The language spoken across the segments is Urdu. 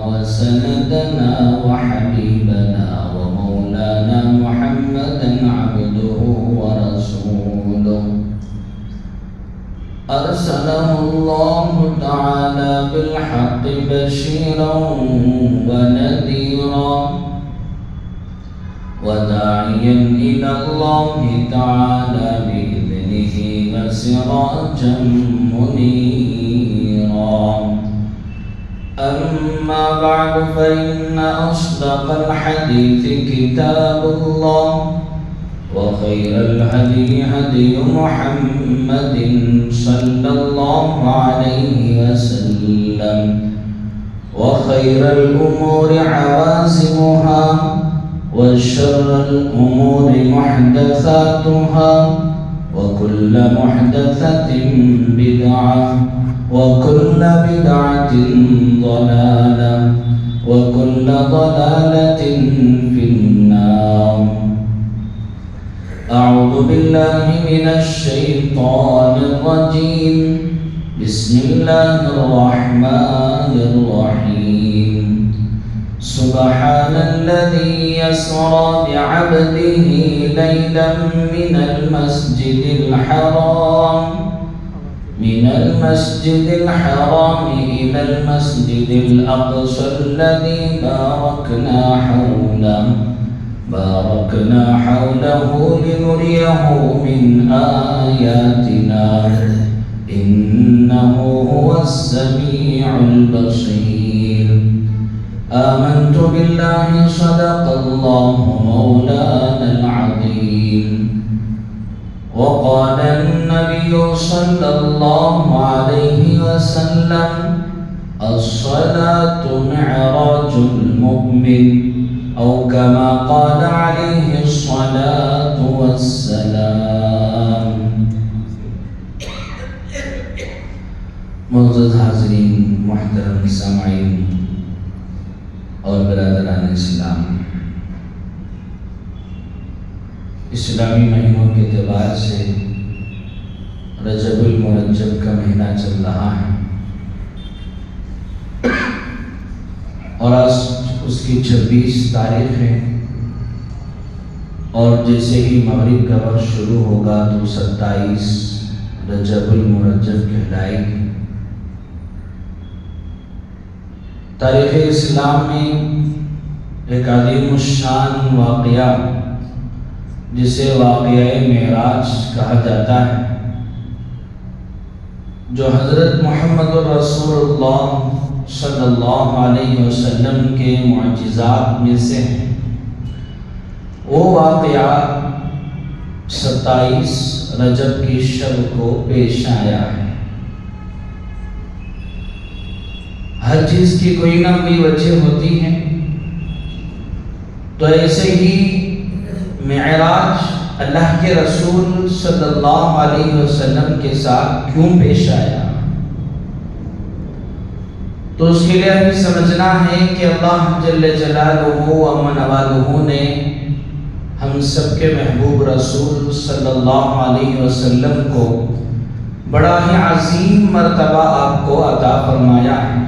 وسندنا وحبيبنا ومولانا محمدا عبده ورسوله أرسله الله تعالى بالحق بشيرا ونذيرا وداعيا إلى الله تعالى بإذنه وسراجا منيرا أما بعد فإن أصدق الحديث كتاب الله وخير الهدي هدي محمد صلى الله عليه وسلم وخير الأمور عوازمها وشر الأمور محدثاتها وكل محدثة بدعة وكل بدعة ضلالة وكل ضلالة في النار. أعوذ بالله من الشيطان الرجيم. بسم الله الرحمن الرحيم. سبحان الذي يسرى بعبده ليلا من المسجد الحرام إلى المسجد الأقصى الذي باركنا حوله لنريه من آياتنا إنه هو السميع البصير. آمنت بالله صدق الله مولانا العظيم. وقال النبي صلى الله عليه وسلم الصلاة معراج المؤمن أو كما قال عليه الصلاة والسلام. معزز حاضرین، محترم سامعین اور برادران اسلام، اسلامی مہینوں کے اعتبار سے رجب المرجب کا مہینہ چل رہا ہے اور آج اس کی 26 تاریخ ہے اور جیسے ہی مغرب کا وقت شروع ہوگا تو 27 رجب المرجب کہلائے گی. تاریخ اسلام میں ایک عظیم الشان واقعہ جسے واقعہ معراج کہا جاتا ہے، جو حضرت محمد رسول اللہ صلی اللہ علیہ وسلم کے معجزات میں سے ہیں. وہ واقعہ 27 رجب کی شب کو پیش آیا ہے. ہر چیز کی کوئی نہ کوئی وجہ ہوتی ہے، تو ایسے ہی معراج اللہ کے رسول صلی اللہ علیہ وسلم کے ساتھ کیوں پیش آیا، تو اس کے لیے ہمیں سمجھنا ہے کہ اللہ جل جلالہ و نوالہ نے ہم سب کے محبوب رسول صلی اللہ علیہ وسلم کو بڑا ہی عظیم مرتبہ آپ کو عطا فرمایا ہے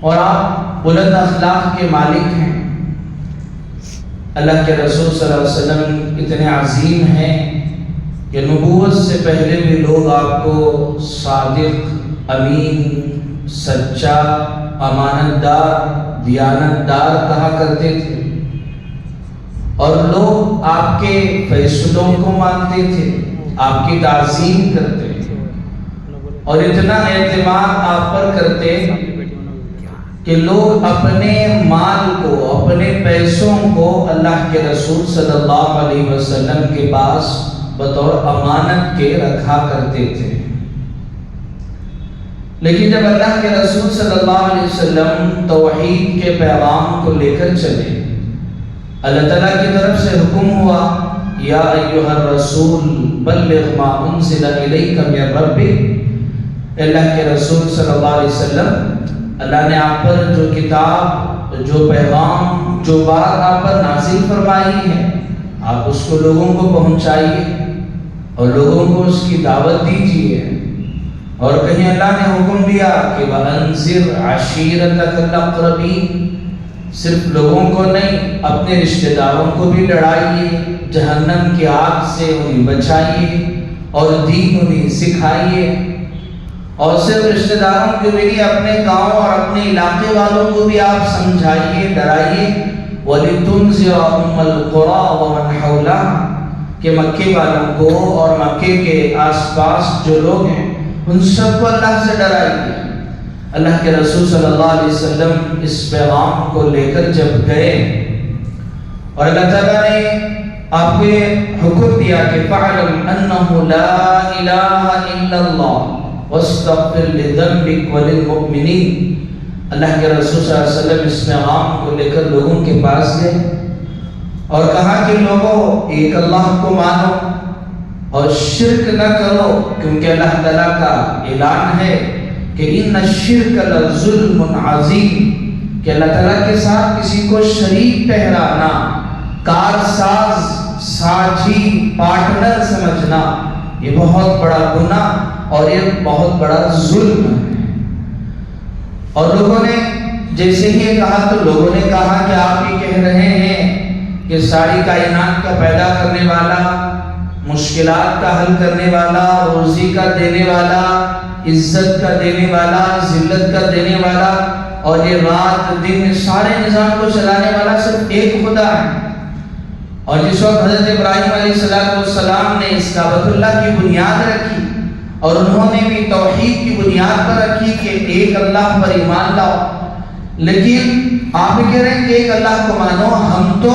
اور آپ بلند اخلاق کے مالک ہیں. اللہ کے رسول صلی اللہ علیہ وسلم اتنے عظیم ہیں کہ نبوت سے پہلے بھی لوگ آپ کو صادق، امین، سچا، امانت دار، دیانت دار کہا کرتے تھے اور لوگ آپ کے فیصلوں کو مانتے تھے، آپ کی تعظیم کرتے تھے اور اتنا اعتماد آپ پر کرتے کہ لوگ اپنے مال کو، اپنے پیسوں کو اللہ کے رسول صلی اللہ علیہ وسلم کے پاس بطور امانت کے رکھا کرتے تھے. لیکن جب اللہ کے رسول صلی اللہ علیہ وسلم توحید کے پیغام کو لے کر چلے، اللہ تعالیٰ کی طرف سے حکم ہوا یا ایھا الرسول بلغ ما انزل الیک من ربک. اللہ کے رسول صلی اللہ علیہ وسلم، اللہ نے آپ پر جو کتاب، جو پیغام، جو بات آپ پر نازل فرمائی ہے، آپ اس کو لوگوں کو پہنچائیے اور لوگوں کو اس کی دعوت دیجیے اور کہیں اللہ نے حکم دیا کہ وَأَنذِرْ عَشِيرَتَكَ الْأَقْرَبِينَ، صرف لوگوں کو نہیں اپنے رشتہ داروں کو بھی ڈرائیے، جہنم کی آگ سے انہیں بچائیے اور دین انہیں سکھائیے، اور صرف رشتہ داروں کے بھی اپنے گاؤں اور اپنے علاقے والوں کو بھی آپ سمجھائیے، ڈرائیے۔ وَلِتُنذِرَ أُمَّ الْقُرَىٰ وَمَنْ حَوْلَهَا، کہ مکے والوں کو اور مکے کے آس پاس جو لوگ ہیں ان سب کو اللہ سے ڈرائیے۔ اللہ کے رسول صلی اللہ علیہ وسلم اس پیغام کو لے کر جب گئے اور اللہ تعالیٰ نے آپ کو حکم دیا کہ فَعْلَمْ أَنَّهُ لَا إِلَهَ إِلَّا اللَّهُ وَاسْتَغْفِرْ لِذَنبِكَ وَلِلْمُؤْمِنِينَ، اللہ کے رسول صلی اللہ علیہ وسلم اس پیغام کو لے کر لوگوں کے پاس گئے اور کہا کہ لوگوں ایک اللہ کو مانو اور شرک نہ کرو، کیونکہ اللہ تعالیٰ کا اعلان ہے کہ ان الشرک لظلم عظیم، کہ اللہ تعالیٰ کے ساتھ کسی کو شریک ٹھہرانا، کارساز، ساجی، پارٹنر سمجھنا، یہ بہت بڑا گناہ اور یہ بہت بڑا ظلم ہے۔ اور لوگوں نے جیسے ہی یہ کہا تو لوگوں نے کہا کہ آپ یہ کہہ رہے ہیں کہ ساری کائنات کا پیدا کرنے والا، مشکلات کا حل کرنے والا، روزی کا دینے والا، عزت کا دینے والا، ذلت کا دینے والا، اور یہ رات دن سارے نظام کو چلانے والا صرف ایک خدا ہے۔ اور جس وقت حضرت ابراہیم علیہ السلام نے اس کعبۃ اللہ کی بنیاد رکھی اور انہوں نے بھی توحید کی بنیاد پر رکھی کہ ایک اللہ پر ایمان لاؤ، لیکن آپ کہہ رہے ہیں کہ ایک اللہ کو مانو، ہم تو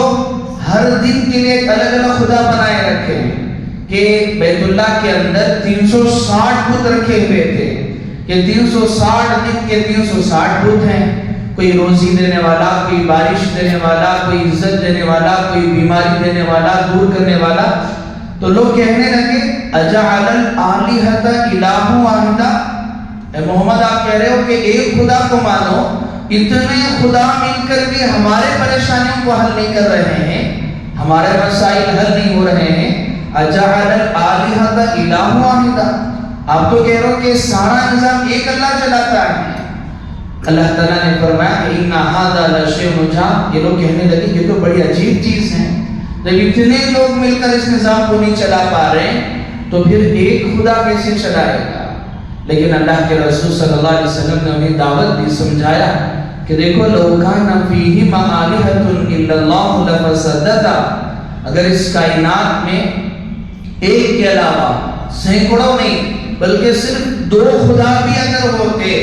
ہر دن کے لیے ایک الگ الگ خدا بنائے رکھے ہیں کہ بیت اللہ کے اندر 360 بت رکھے ہوئے تھے کہ 360 دن کے 360 بت ہیں، کوئی روزی دینے والا، کوئی بارش دینے والا، کوئی عزت دینے والا، کوئی بیماری دینے والا، دور کرنے والا۔ تو لوگ کہنے لگے اجعل الآلہۃ الہ واحدہ، اے محمد آپ کہہ رہے ہو کہ ایک خدا کو مانو، اتنے خدا مل کر بھی ہمارے پریشانیوں کو حل نہیں کر رہے ہیں، ہمارے مسائل حل نہیں ہو رہے ہیں۔ اجعل الآلہۃ الہ واحدہ، آپ تو کہہ رہے ہو کہ سارا نظام ایک اللہ چلاتا ہے۔ اللہ تعالیٰ نے فرمایا کہ ان ھذا لشیء عجاب، یہ لوگ کہنے لگے یہ تو بڑی عجیب چیز ہے، جب اتنے لوگ مل کر اس نظام کو نہیں چلا پا رہے تو پھر ایک خدا کیسے چلائے گا؟ لیکن اللہ کے رسول صلی اللہ علیہ وسلم نے انہیں دعوت دی، سمجھایا کہ دیکھو لو کان فیہما آلہۃ الا اللہ لفسدتا، اگر اس کائنات میں ایک کے علاوہ سینکڑوں نہیں بلکہ صرف 2 خدا بھی اگر ہوتے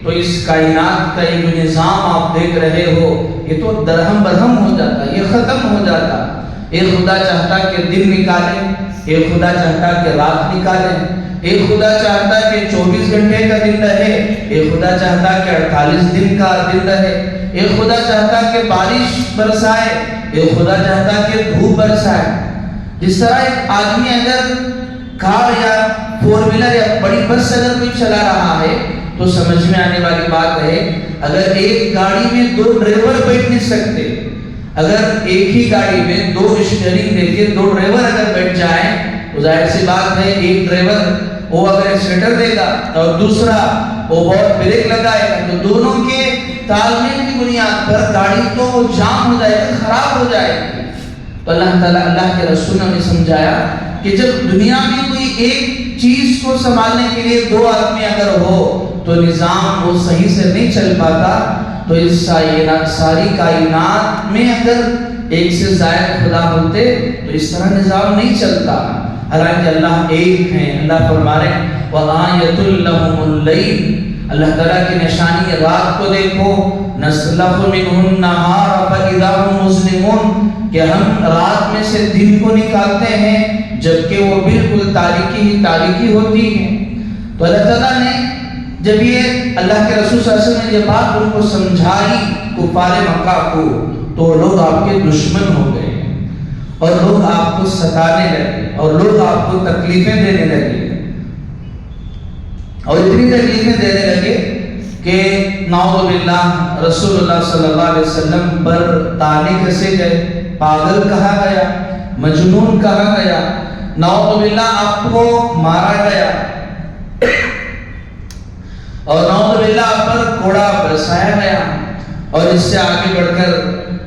تو اس کائنات کا یہ جو نظام آپ دیکھ رہے ہو یہ تو درہم برہم ہو جاتا، یہ ختم ہو جاتا۔ ایک خدا چاہتا کہ دن نکالے، ایک خدا چاہتا کہ رات نکالے، ایک خدا چاہتا کہ 24 گھنٹے کا دن رہے، ایک خدا چاہتا کہ 48 دن کا دن رہے، ایک خدا چاہتا کہ بارش برسائے، ایک خدا چاہتا کہ دھوپ برسائے۔ جس طرح ایک آدمی اگر کار یا 4 ویلر یا بڑی بس اگر کوئی چلا رہا ہے تو سمجھ میں آنے والی بات ہے اگر ایک گاڑی میں 2 ڈرائیور بیٹھ نہیں سکتے، اگر ایک ہی گاڑی میں 2 اسٹیئرنگ دے کے 2 ڈرائیور اگر بیٹھ جائیں تو ظاہر سی بات ہے ایک ڈرائیور وہ اگر ایکسیلیٹر دے گا اور دوسرا وہ بہت بریک لگائے گا تو دونوں کے تال میل کی بنیاد پر گاڑی تو جام ہو جائے گی، خراب ہو جائے گی۔ تو اللہ تعالیٰ، اللہ کے رسول نے سمجھایا کہ جب دنیا میں کوئی ایک چیز کو سنبھالنے کے لیے 2 آدمی اگر ہو تو نظام وہ صحیح سے نہیں چل پاتا، تو اس ساری کائنات میں اگر ایک سے زائد خدا ہوتے تو اس طرح نظام نہیں چلتا۔ حالانکہ اللہ ایک ہیں، اللہ فرما رہے ہیں وَآیَةٌ لَهُمُ اللَّيْلُ، اللہ تعالیٰ کی نشانی رات کو دیکھو، نَسْلَخُ مِنْهُ النَّهَارَ فَإِذَا هُمْ مُظْلِمُونَ، کہ ہم رات میں سے دن کو نکالتے ہیں جبکہ وہ بالکل تاریکی ہی تاریکی ہوتی ہے۔ تو اللہ تعالیٰ نے جب یہ اللہ کے رسول صلی اللہ علیہ وسلم نے یہ بات ان کو سمجھائی کفار مکہ کو تو لوگ آپ کے دشمن ہو گئے اور لوگ آپ کو ستانے لگے اور لوگ آپ کو تکلیفیں دینے لگے، اور اتنی تکلیفیں دینے لگے کہ نعوذ باللہ رسول اللہ صلی اللہ علیہ وسلم پر طعنے کسے گئے، پاگل کہا گیا، مجنون کہا گیا، نعوذ باللہ آپ کو مارا گیا۔ اور نعوذ باللہ پر کوڑا برسایا گیا، اور اس سے آگے بڑھ کر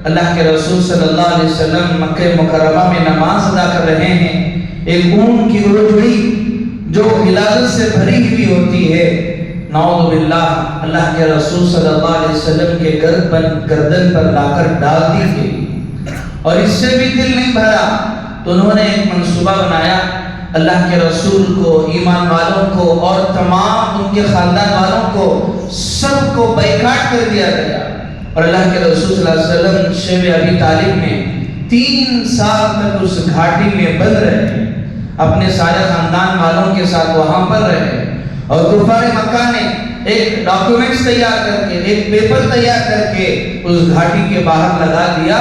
اللہ کے رسول صلی اللہ علیہ وسلم مکہ مکرمہ میں نماز ادا کر رہے ہیں، ایک اون کی روجڑی جو غلاظت سے بھری ہوئی ہوتی ہے، نعوذ باللہ اللہ کے رسول صلی اللہ علیہ وسلم کے گردن پر لا کر ڈال دی گئی، اور اس سے بھی دل نہیں بھرا تو انہوں نے ایک منصوبہ بنایا، اللہ کے رسول کو، ایمان والوں کو اور تمام ان کے خاندان والوں کو سب کو بیکاٹ کر دیا گیا، اور اللہ کے رسول صلی اللہ علیہ وسلم شیب ابی طالب میں 3 سال تک اس گھاٹی میں بند رہے، اپنے سارے خاندان والوں کے ساتھ وہاں پر رہے، اور کفار مکہ نے ایک ڈاکیومنٹس تیار کر کے، ایک پیپر تیار کر کے اس گھاٹی کے باہر لگا دیا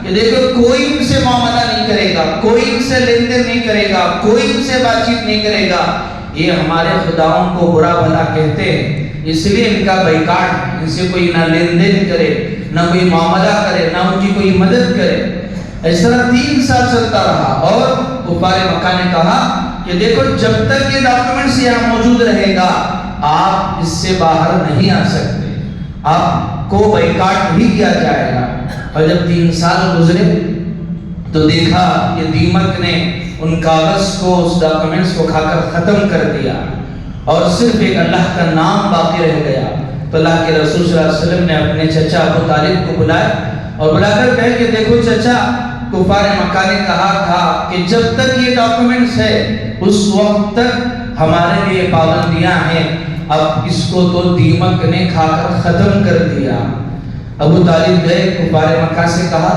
کہ دیکھو کوئی ان سے معاملہ نہیں کرے گا، کوئی ان سے لین دین نہیں کرے گا، کوئی ان سے بات چیت نہیں کرے گا، یہ ہمارے خداؤں کو برا بھلا کہتے ہیں، اس لیے ان کا بائیکاٹ، ان سے کوئی نہ لین دین کرے، نہ کوئی معاملہ کرے، نہ ان کی کوئی مدد کرے۔ اس طرح 3 سال چلتا رہا، اور کفار مکہ نے کہا کہ دیکھو جب تک یہ ڈاکیومنٹس یہاں موجود رہے گا آپ اس سے باہر نہیں آ سکتے، آپ کو بائیکاٹ بھی کیا جائے گا۔ اور جب 3 سال گزرے تو دیکھا کہ دیمک نے ان کاغذ کو، اس ڈاکیومنٹس کو کھا کر ختم کر دیا، اور صرف ایک اللہ کا نام باقی رہ گیا۔ تو اللہ کے رسول صلی اللہ علیہ وسلم نے اپنے چچا ابو طالب کو بلایا، اور بلا کر کہے کہ دیکھو چچا، کفار مکہ نے کہا تھا کہ جب تک یہ ڈاکیومنٹس ہے اس وقت تک ہمارے لیے پابندیاں ہیں، اب اس کو تو دیمک نے کھا کر ختم کر دیا۔ ابو طالب گئے، کفار مکہ سے کہا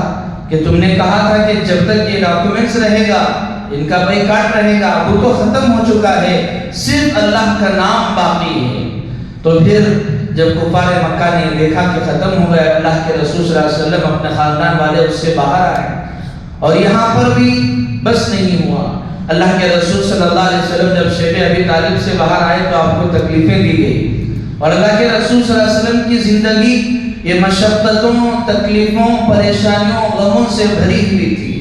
کہ تم نے کہا تھا کہ جب تک یہ ڈاکیومنٹس رہے گا، ان کا بائیکاٹ رہے گا، وہ تو ختم ہو چکا ہے، صرف اللہ کا نام باقی ہے۔ تو پھر جب کفار مکہ نے دیکھا کہ ختم ہو گیا، اللہ کے رسول صلی اللہ علیہ وسلم اپنے خاندان والے اس سے باہر آئے، اور یہاں پر بھی بس نہیں ہوا، اللہ کے رسول صلی اللہ علیہ وسلم جب شیب ابی طالب سے باہر آئے تو آپ کو تکلیفیں دی گئی، اور اللہ کے رسول صلی اللہ علیہ وسلم کی زندگی یہ مشقتوں، تکلیفوں، پریشانیوں، غموں سے بھری ہوئی تھی۔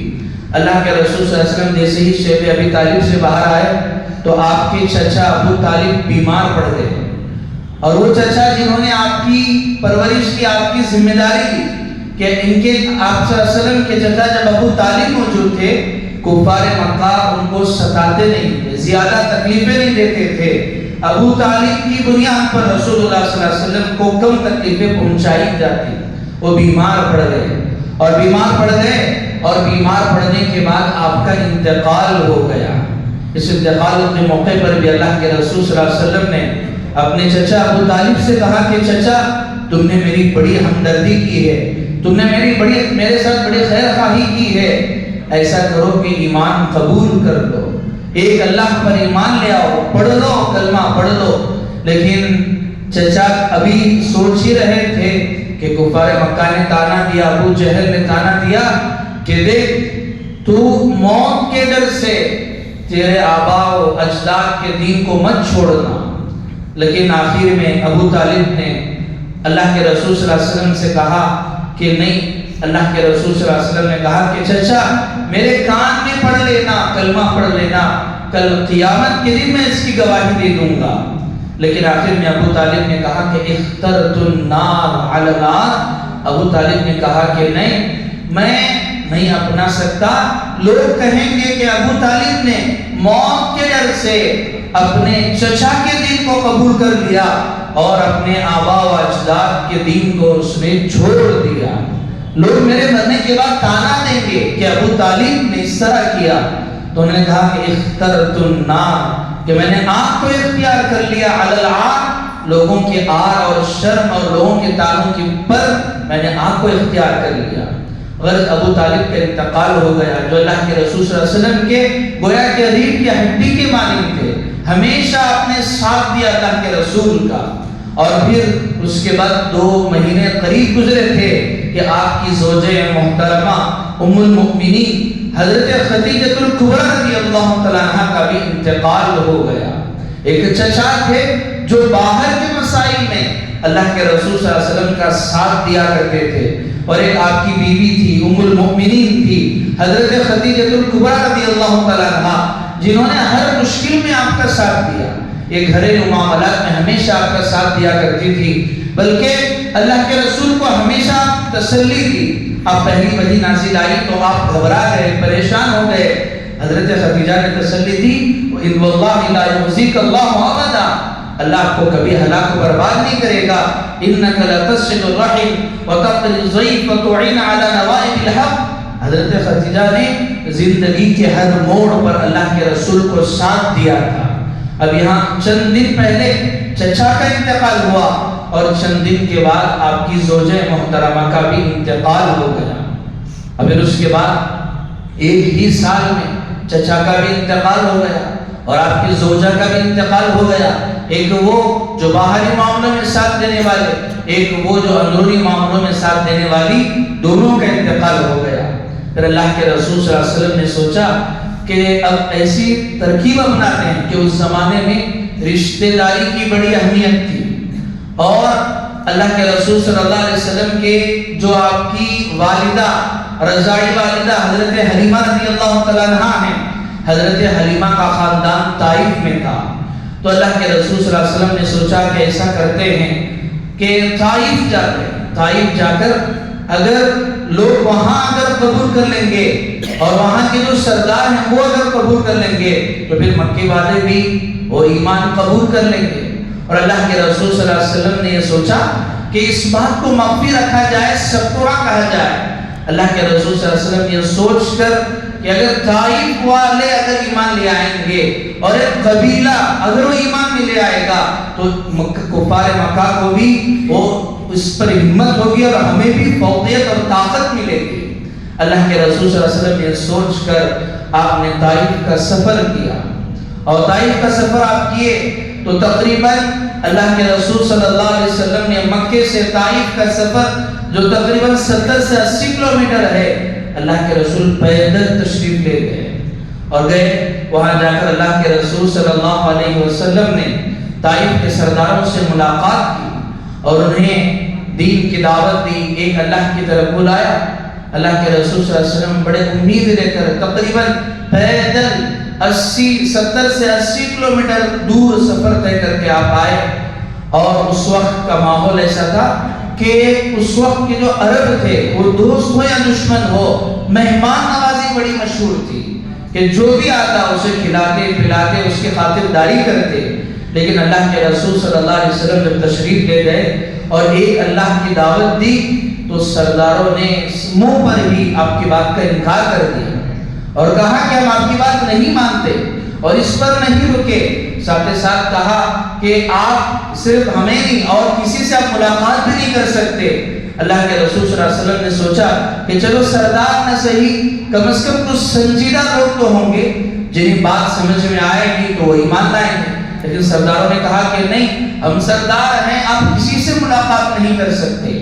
اللہ کے رسول صلی اللہ علیہ وسلم جیسے ہی شیب ابی طالب سے باہر آئے تو آپ کے چچا ابو طالب بیمار پڑ گئے، اور وہ چچا جنہوں نے آپ کی پرورش کی، آپ کی ذمہ داری لی، کہ ان کے آپ صلی اللہ علیہ وسلم کے چچا جب ابو طالب موجود تھے، کفار مکہ ان کو ستاتے نہیں تھے، زیادہ تکلیفیں نہیں دیتے تھے، ابو طالب کی بنیاد پر رسول اللہ صلی اللہ علیہ وسلم کو کم تکلیفیں پہنچائی جاتی، وہ بیمار پڑ گئے، اور بیمار پڑنے کے بعد آپ کا انتقال ہو گیا۔ اس انتقال کے موقع پر بھی اللہ کے رسول صلی اللہ علیہ وسلم نے اپنے چچا ابو طالب سے کہا کہ چچا تم نے میری بڑی ہمدردی کی ہے، تم نے میرے ساتھ بڑی خیر خواہی کی ہے، ایسا کرو کہ ایمان قبول کر لو، ایک اللہ پر ایمان لے آؤ، پڑھ لو، کلمہ پڑھ لو۔ لیکن چچا ابھی سوچ ہی رہے تھے کہ کفار مکہ نے تانا دیا، ابو جہل نے تانا دیا کہ دیکھ تو موت کے ڈر سے تیرے آبا و اجداد کے دین کو مت چھوڑنا۔ لیکن آخر میں ابو طالب نے اللہ کے رسول صلی اللہ علیہ وسلم سے کہا کہ نہیں، اللہ کے رسول صلی اللہ علیہ وسلم نے کہا کہ چچا میرے کان میں پڑھ لینا، کلمہ پڑھ لینا، کل قیامت کے دن میں اس کی گواہی دے دوں گا۔ لیکن آخر میں ابو طالب نے کہا کہ اخترت النار علی النار، ابو طالب نے کہا کہ نہیں، میں نہیں اپنا سکتا، لوگ کہیں گے کہ ابو طالب نے موت کے ڈر سے اپنے چچا کے دین کو قبول کر لیا اور اپنے آبا و اجداد کے دین کو اس نے چھوڑ دیا۔ لوگ میرے مرنے کے بعد تانا دیں گے کہ ابو طالب نے اس طرح کیا۔ تو انہوں نے کہا کہ اخترت النار، کہ میں نے آگ کو اختیار کر لیا، علی العار، لوگوں کے آر اور شرم اور لوگوں کے تانوں کے پر میں نے آگ کو اختیار کر لیا۔ غرض ابو طالب کا انتقال ہو گیا، جو اللہ کے رسول صلی اللہ علیہ وسلم کے گویا کہ ریڑھ کی ہڈی کے مانند تھے، ہمیشہ اپنے ساتھ دیا اللہ کے رسول کا۔ اور پھر اس کے بعد 2 مہینے قریب گزرے تھے کہ آپ کی زوجہ محترمہ ام المؤمنین حضرت خدیجہ الکبریٰ رضی اللہ تعالیٰ عنہ کا بھی انتقال ہو گیا۔ ایک چچا تھے جو باہر کے مسائل میں اللہ کے رسول صلی اللہ علیہ وسلم کا ساتھ دیا کرتے تھے، اور ایک آپ کی بیوی تھی، ام المؤمنین تھی حضرت خدیجہ الکبریٰ رضی اللہ تعالیٰ عنہ، جنہوں نے ہر مشکل میں آپ کا ساتھ دیا۔ یہ گھریلو معاملات میں ہمیشہ آپ کا ساتھ دیا کرتی تھی، بلکہ اللہ کے رسول کو ہمیشہ تسلی دی۔ آپ پہلی وحی نازل آئی تو آپ گھبرا گئے، پریشان ہو گئے، حضرت خدیجہ نے تسلی دی، وَإِنْ وَاللَّهِ لَا يُخْزِيكَ اللَّهُ أَبَدًا، اللہ آپ کو کبھی ہلاک و برباد نہیں کرے گا، إِنَّكَ لَتَصِلُ الرَّحِمَ وَتَقْرِي الضَّيْفَ وَتُعِينُ عَلَى نَوَائِبِ الْحَقِّ۔ حضرت خدیجہ نے زندگی کے ہر موڑ پر اللہ کے رسول کو ساتھ دیا تھا۔ اب یہاں چند دن پہلے چچا کا انتقال ہوا اور چند دن کے بعد آپ کی زوجہ محترمہ کا بھی انتقال ہو گیا۔ اب پھر اس کے بعد ایک ہی سال میں چچا کا بھی انتقال ہو گیا اور آپ کی زوجہ کا بھی انتقال ہو گیا۔ ایک وہ جو باہری معاملوں میں ساتھ دینے والے، ایک وہ جو اندرونی معاملوں میں ساتھ دینے والی، دونوں کا انتقال ہو گیا۔ پھر اللہ کے رسول صلی اللہ علیہ وسلم نے سوچا کہ اب ایسی ترکیب اپناتے ہیں کہ اس زمانے میں رشتہ داری کی بڑی اہمیت تھی، اور اللہ کے رسول صلی اللہ علیہ وسلم کے جو آپ کی والدہ، رضاعی والدہ حضرت حلیمہ رضی اللہ تعالیٰ عنہا ہیں، حضرت حلیمہ کا خاندان طائف میں تھا، تو اللہ کے رسول صلی اللہ علیہ وسلم نے سوچا کہ ایسا کرتے ہیں کہ طائف جاتے ہیں، طائف جا کر اگر لوگ وہاں اگر قبول کر لیں گے اور وہاں کے جو سردار ہیں وہ اگر قبول کر لیں گے تو پھر مکے والے بھی وہ ایمان قبول کر لیں گے۔ اور اللہ کے رسول صلی اللہ علیہ وسلم نے یہ سوچا کہ اس بات کو مخفی رکھا جائے، سکورہ کہا جائے۔ اللہ کے رسول صلی اللہ علیہ وسلم یہ سوچ کر کہ اگر طائف والے اگر ایمان لے آئیں گے اور ایک قبیلہ اگر وہ ایمان میں لے آئے گا تو کفار مکہ کو بھی وہ اس پر ہمت ہوگی اور ہمیں بھی فوقیت اور طاقت ملے گی۔ اللہ کے رسول صلی اللہ علیہ وسلم یہ سوچ کر آپ نے طائف کا سفر کیا، اور طائف کا سفر آپ کیے تو تقریباً اللہ کے رسول صلی اللہ علیہ وسلم نے مکے سے طائف کا سفر جو تقریباً 70 سے 80 کلومیٹر ہے، اللہ کے رسول پیدل تشریف لے گئے اور گئے وہاں جا کر اللہ کے رسول صلی اللہ علیہ وسلم نے طائف کے سرداروں سے ملاقات کی اور انہیں دین کی دعوت دی، ایک اللہ کی طرف بلایا۔ اللہ کے رسول صلی اللہ علیہ وسلم بڑے امید لے کر تقریباً پیدل 70 سے 80 کلومیٹر دور سفر طے کر کے آپ آئے، اور اس وقت کا ماحول ایسا تھا کہ اس وقت کے جو عرب تھے وہ دوست ہو یا دشمن ہو، مہمان نوازی بڑی مشہور تھی کہ جو بھی آتا اسے کھلاتے پلاتے اس کی خاطرداری کرتے۔ لیکن اللہ کے رسول صلی اللہ علیہ وسلم جب تشریف لے گئے اور ایک اللہ کی دعوت دی تو سرداروں نے منہ پر ہی آپ کی بات کا انکار کر دیا اور کہا کہ ہم آپ کی بات نہیں مانتے، اور اس پر نہیں رکے، ساتھ ساتھ کہا کہ آپ صرف ہمیں نہیں اور کسی سے آپ ملاقات بھی نہیں کر سکتے۔ اللہ کے رسول صلی اللہ علیہ وسلم نے سوچا کہ چلو سردار نہ صحیح، کم از کم کچھ سنجیدہ لوگ تو ہوں گے جنہیں بات سمجھ میں آئے گی تو وہ ایمان لائیں گے۔ لیکن سرداروں نے کہا کہ نہیں، ہم سردار ہیں، آپ کسی سے ملاقات نہیں کر سکتے۔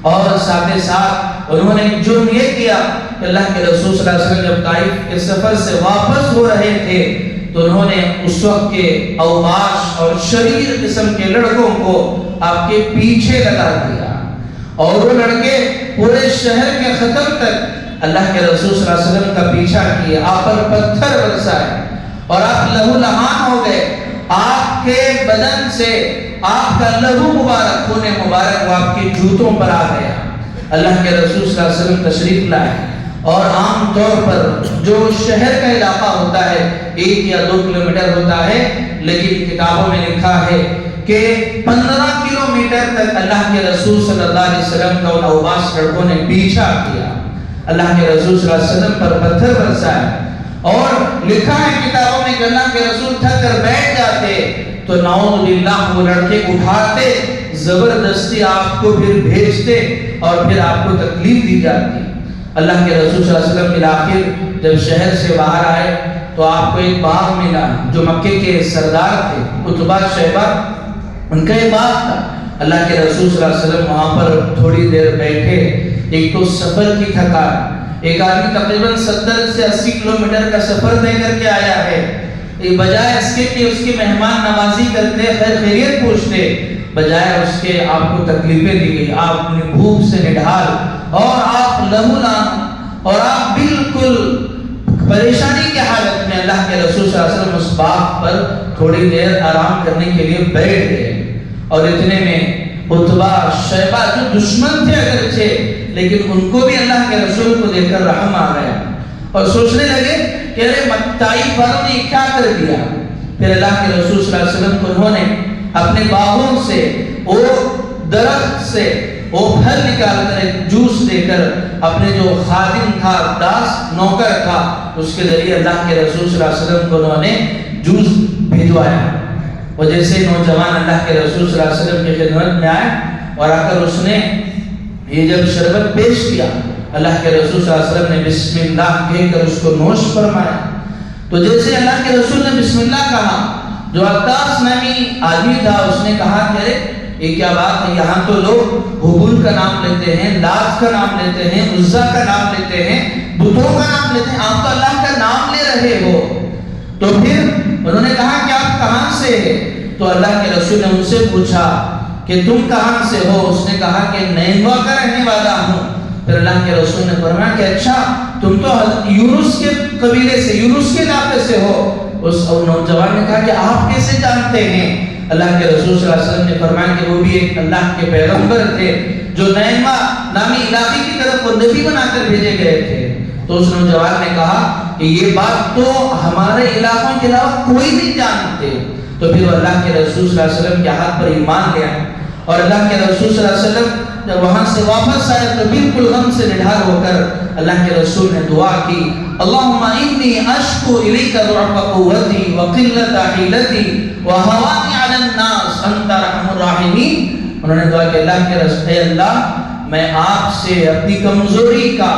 اور ساتھ ساتھ انہوں نے جرم یہ کیا کہ اللہ کے رسول صلی اللہ علیہ وسلم جب طائف کے سفر سے واپس ہو رہے تھے تو انہوں نے اس وقت کے اوباش اور شریر قسم کے لڑکوں کو آپ کے پیچھے لگا دیا، اور وہ لڑکے پورے شہر کے ختم تک اللہ کے رسول صلی اللہ علیہ وسلم کا پیچھا کیے، آپ پر پتھر برسائے اور آپ لہو لہان ہو گئے۔ آپ کے بدن سے آپ کا لہو مبارک، خون مبارک وہ آپ کے جوتوں پر آ گیا۔ اللہ کے رسول صلی اللہ علیہ وسلم تشریف لائے، اور عام طور پر جو شہر کا علاقہ ہوتا ہے 1 یا 2 کلومیٹر ہوتا ہے، لیکن کتابوں میں لکھا ہے کہ 15 کلومیٹر تک اللہ کے رسول صلی اللہ علیہ وسلم کا ان اوباش لڑکوں نے پیچھا کیا، اللہ کے رسول صلی اللہ علیہ وسلم پر پتھر برسائے، اور لکھا ہے کتابوں میں کہ اللہ کے رسول تھک کر بیٹھ جاتے تو نعوذ باللہ وہ لڑکے اٹھاتے، زبردستی آپ کو پھر بھیجتے اور پھر آپ کو تکلیف دی جاتی۔ اللہ کے رسول صلی اللہ علیہ وسلم بالآخر جب شہر سے باہر آئے تو آپ کو ایک باغ ملا جو مکے کے سردار تھے، عتبہ شیبہ، ان کا ایک باغ تھا۔ اللہ کے رسول صلی اللہ علیہ وسلم وہاں پر تھوڑی دیر بیٹھے۔ ایک تو سفر کی تھکان، ایک آدمی تقریباً 70 سے 80 کلومیٹر کا سفر طے کر کے آیا ہے، بجائے اس کے کہ اس کی مہمان نوازی کرتے، خیر خیریت پوچھتے، بجائے اس کے آپ کو تکلیفیں دی گئی، آپ نے بھوک سے نڈھال اور آپ لہولان اور آپ بالکل پریشانی کی حالت میں اللہ کے رسول صلی اللہ علیہ وسلم اس باغ پر تھوڑی دیر آرام کرنے کے لیے بیٹھ گئے، اور اتنے میں عتبہ شیبہ جو دشمن تھے اگرچہ، لیکن ان کو بھی اللہ کے رسول کو دیکھ کر رحم آ گیا اور سوچنے لگے کہ ارے طائف والوں نے کیا کر دیا۔ پھر اللہ کے رسول صلی اللہ علیہ وسلم کو انہوں نے اپنے باغوں سے، وہ درخت سے وہ پھل نکال کر ایک جوس دے کر اپنے جو خادم تھا، داس نوکر تھا، اس کے ذریعے اللہ کے رسول صلی اللہ علیہ وسلم کو انہوں نے جوس بھیجوایا۔ وہ جیسے نوجوان اللہ کے رسول صلی اللہ علیہ وسلم کی خدمت میں آئے اور آ کر اس نے یہ جب شربت پیش کیا، اللہ کے رسول صلی اللہ علیہ وسلم نے بسم اللہ کہہ کر اس کو نوش فرمایا۔ تو جیسے اللہ کے رسول نے بسم اللہ کہا، جو عطاس نامی آدمی تھا اس نے کہا کہ یہ کیا بات ہے، یہاں تو لوگ حبول کا نام لیتے ہیں، لات کا نام لیتے ہیں، عزا کا نام لیتے ہیں، بتوں کا نام لیتے ہیں، آپ تو اللہ کا نام لے رہے ہو۔ تو پھر انہوں نے کہا کہ آپ کہاں سے ہیں؟ تو اللہ کے رسول نے ان سے پوچھا کہ تم کہاں سے ہو؟ اس نے کہا کہ نینوا کا رہنے والا ہوں۔ پھر اللہ کے رسول نے فرمایا کہ اچھا تم تو یونس کے قبیلے سے، یونس کے علاقے سے ہو۔ اس نوجوان نے کہا کہ آپ کیسے جانتے ہیں؟ اللہ کے رسول صلی اللہ علیہ وسلم نے فرمایا کہ وہ بھی ایک اللہ کے پیغمبر تھے جو نینوا نامی علاقے کی طرف وہ نبی بنا کر بھیجے گئے تھے۔ تو اس نوجوان نے کہا کہ یہ بات تو ہمارے علاقوں کے علاوہ کوئی نہیں جانتے۔ تو پھر اللہ کے رسول صلی اللہ علیہ وسلم کے ہاتھ پر ایمان لیا، اور اللہ کے رسول صلی اللہ علیہ وسلم جب وہاں سے واپس آئے تو بالکل غم سے نڈھال ہو کر اللہ کے رسول نے دعا کی، اللہم انی اشکو الیک ضعف قوتی وقلت حیلتی وہوانی علی الناس انت رحم الراحمین۔ انہوں نے دعا کہ اللہ کے رسول، اے اللہ میں آپ سے اپنی کمزوری کا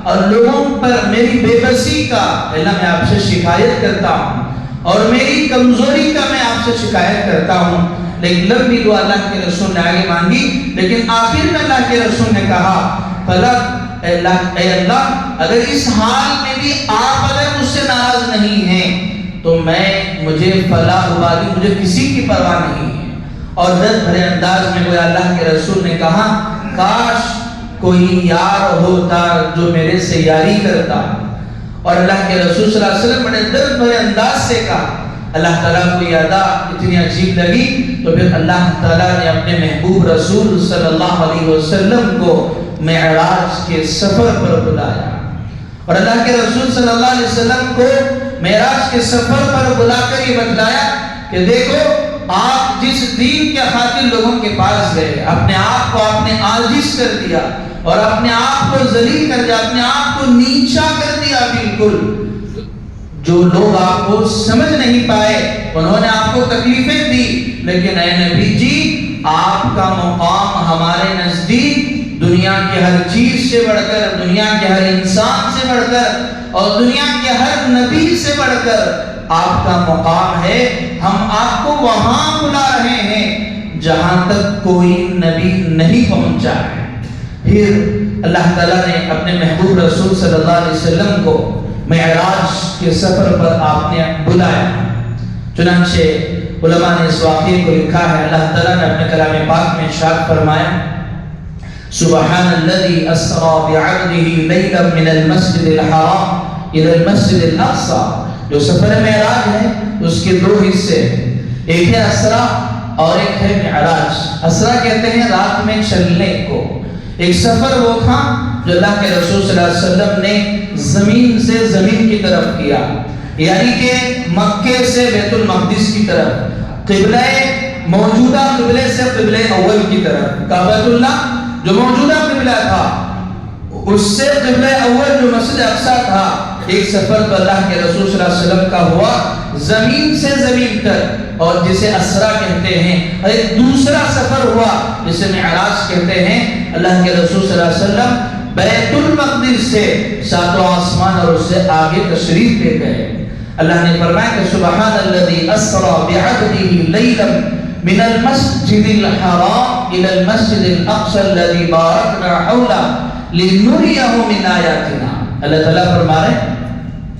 اور لوگوں پر میری بے بسی کا، اللہ میں آپ سے شکایت کرتا ہوں، اور میری کمزوری کا میں آپ سے شکایت کرتا ہوں۔ لیکن لمبی دعا اللہ کے رسول نے آگے مانگی، لیکن آخر میں اللہ کے رسول نے کہا اے اللہ اگر اس حال میں بھی آپ اگر مجھ سے ناراض نہیں ہیں تو مجھے فلاح عبادی، مجھے کسی کی پرواہ نہیں ہے۔ اور درد بھرے انداز میں گویا اللہ کے رسول نے کہا کاش کوئی یار ہوتا جو میرے سے یاری کرتا۔ اور اللہ کے رسول صلی اللہ علیہ وسلم بڑے درد بھرے انداز سے کہا، اللہ تعالیٰ کو یہ ادا اتنی عجیب لگی تو پھر اللہ تعالیٰ نے اپنے محبوب رسول صلی اللہ علیہ وسلم کو معراج کے سفر پر بلایا، اور اللہ کے رسول صلی اللہ علیہ وسلم کو معراج کے سفر پر بلا کر یہ بتلایا کہ دیکھو آپ جس دین کے خاطر لوگوں کے پاس گئے، اپنے آپ کو آپ نے عاجز کر دیا اور اپنے آپ کو ذلیل کر دیا، اپنے آپ کو نیچا کر دیا بالکل۔ جو لوگ آپ کو سمجھ نہیں پائے انہوں نے آپ کو تکلیفیں دی، لیکن اے نبی جی آپ کا مقام ہمارے نزدیک دنیا کی ہر چیز سے بڑھ کر، دنیا کے ہر انسان سے بڑھ کر، اور دنیا کے ہر نبی سے بڑھ کر آپ کا مقام ہے۔ ہم آپ کو وہاں بلا رہے ہیں جہاں تک کوئی نبی نہیں پہنچا ہے۔ پھر اللہ تعالیٰ نے اپنے محبوب رسول صلی اللہ علیہ وسلم کو معراج کے سفر پر آپ نے بلایا۔ چنانچہ علماء نے اس واقعے کو لکھا ہے، اللہ تعالیٰ نے اپنے کلام پاک میں ارشاد فرمایا سبحان الذي اسرى بعبده ليلا من المسجد الحرام الى المسجد الاقصى۔ جو سفر معراج ہے اس کے دو حصے ہیں، ایک ہے اسرا اور ایک ہے معراج۔ اسرا کہتے ہیں رات میں چلنے کو، ایک سفر وہ تھا جو اللہ کے رسول صلی اللہ علیہ وسلم نے زمین سے زمین کی طرف کیا، یعنی کہ مکے سے بیت المقدس کی طرف، قبلہ موجودہ قبلے سے قبلہ اول کی طرف، کعبۃ اللہ جو موجودہ قبلہ تھا اس سے قبلہ اول جو مسجد اقصی تھا، ایک سفر تو اللہ کے رسول صلی اللہ علیہ وسلم کا ہوا زمین سے زمین تک، اور جسے اسرا کہتے ہیں، اور ایک دوسرا سفر ہوا جسے معراج کہتے ہیں۔ اللہ کے رسول صلی اللہ علیہ وسلم بیت المقدس سے ساتوں آسمان اور اس سے آگے تشریف لے گئے۔ اللہ نے فرمایا کہ سبحان الذی اسرا بعبده لیلا من المسجد الحرام الى المسجد الاقصى الذي باركنا حوله لنريه من آیاتنا۔ اللہ تعالیٰ فرما رہے